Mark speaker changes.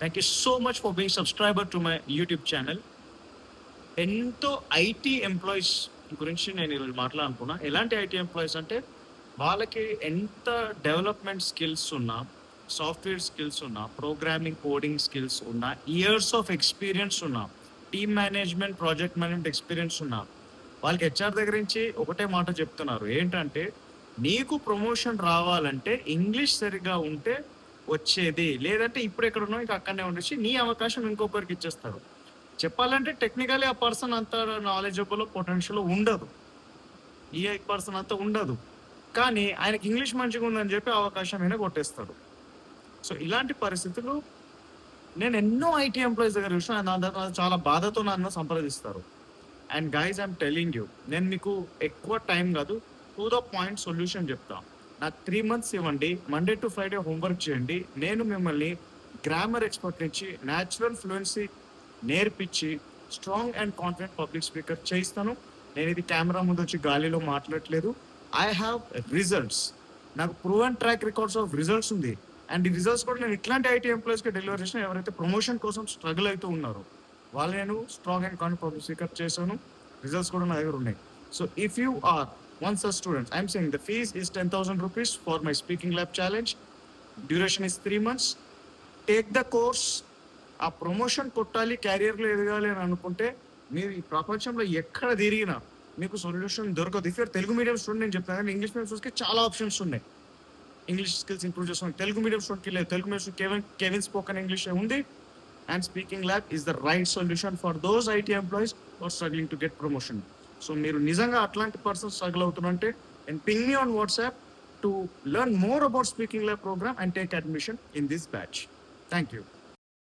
Speaker 1: Thank you so much for being subscriber to my YouTube channel. ఎంతో IT employees గురించి నేను ఈరోజు మాట్లాడాలనుకున్నా. ఎలాంటి ఐటీ ఎంప్లాయీస్ అంటే వాళ్ళకి ఎంత డెవలప్మెంట్ స్కిల్స్ ఉన్నా, సాఫ్ట్వేర్ స్కిల్స్ ఉన్నా, ప్రోగ్రామింగ్ కోడింగ్ స్కిల్స్ ఉన్నా, ఇయర్స్ ఆఫ్ ఎక్స్పీరియన్స్ ఉన్నా, team management project management experience ఉన్నా, వాళ్ళకి హెచ్ఆర్ దగ్గర నుంచి ఒకటే మాట చెప్తున్నారు. ఏంటంటే నీకు ప్రమోషన్ రావాలంటే ఇంగ్లీష్ సరిగ్గా ఉంటే వచ్చేది, లేదంటే ఇప్పుడు ఎక్కడ ఉన్నావు ఇంకా అక్కడనే ఉండొచ్చి నీ అవకాశం ఇంకొకరికి ఇచ్చేస్తారు. చెప్పాలంటే టెక్నికలీ ఆ పర్సన్ అంత నాలెడ్జబుల్ పొటెన్షియల్ ఉండదు, ఈ పర్సన్ అంతా ఉండదు, కానీ ఆయనకి ఇంగ్లీష్ మంచిగా ఉందని చెప్పి అవకాశం అయినా కొట్టేస్తాడు. సో ఇలాంటి పరిస్థితులు నేను ఎన్నో ఐటీ ఎంప్లాయీస్ దగ్గర చూసిన, నా దగ్గర చాలా బాధతో నన్ను సంప్రదిస్తారు. And guys I'm telling you, నేను మీకు ఎక్కువ టైం కాదు, టు ద పాయింట్ సొల్యూషన్ చెప్తా. నాకు 3 months ఇవ్వండి, మండే టు ఫ్రైడే హోంవర్క్ చేయండి, నేను మిమ్మల్ని గ్రామర్ ఎక్స్పర్ట్ నుంచి న్యాచురల్ ఫ్లూయెన్సీ నేర్పించి strong and confident public speaker చేయిస్తాను. నేను ఇది కెమెరా ముందు వచ్చి గాలిలో మాట్లాడట్లేదు. ఐ హ్యావ్ రిజల్ట్స్, నాకు proven track records of results ఉంది. అండ్ ఈ రిజల్ట్స్ కూడా నేను ఇట్లాంటి ఐటీ ఎంప్లాయీస్కి డెలివర్ చేసిన, ఎవరైతే ప్రమోషన్ కోసం స్ట్రగుల్ అవుతూ ఉన్నారో వాళ్ళు నేను strong and confident public speaker చేశాను. రిజల్ట్స్ కూడా నా దగ్గర ఉన్నాయి. So if you are one such student, I'm saying the fees is 10,000 rupees for my speaking lab challenge. Duration is 3 months. Take the course. ఆ ప్రమోషన్ కొట్టాలి, క్యారియర్లో ఎదగాలి అని అనుకుంటే మీరు ఈ ప్రపంచంలో ఎక్కడ తిరిగినా మీకు సొల్యూషన్ దొరకదు. If you're Telugu medium student నేను చెప్తాను, కానీ ఇంగ్లీష్ మీడియం స్టూడెంట్స్కి చాలా ఆప్షన్స్ ఉన్నాయి. ఇంగ్లీష్ స్కిల్స్ ఇంప్రూవ్ చేసుకోండి. తెలుగు మీడియం స్టూడెంట్కి లేదు, తెలుగు మీడియం స్టూడెంట్ కెవిన్ స్పోకెన్ ఇంగ్లీష్ ఉంది. And speaking lab is the right solution for those IT employees for struggling to get promotion. So మీరు నిజంగా అట్లాంటి పర్సన్ స్ట్రగుల్ అవుతున్నారంటే and ping me on WhatsApp to learn more about speaking lab programme and take admission in this batch. Thank you.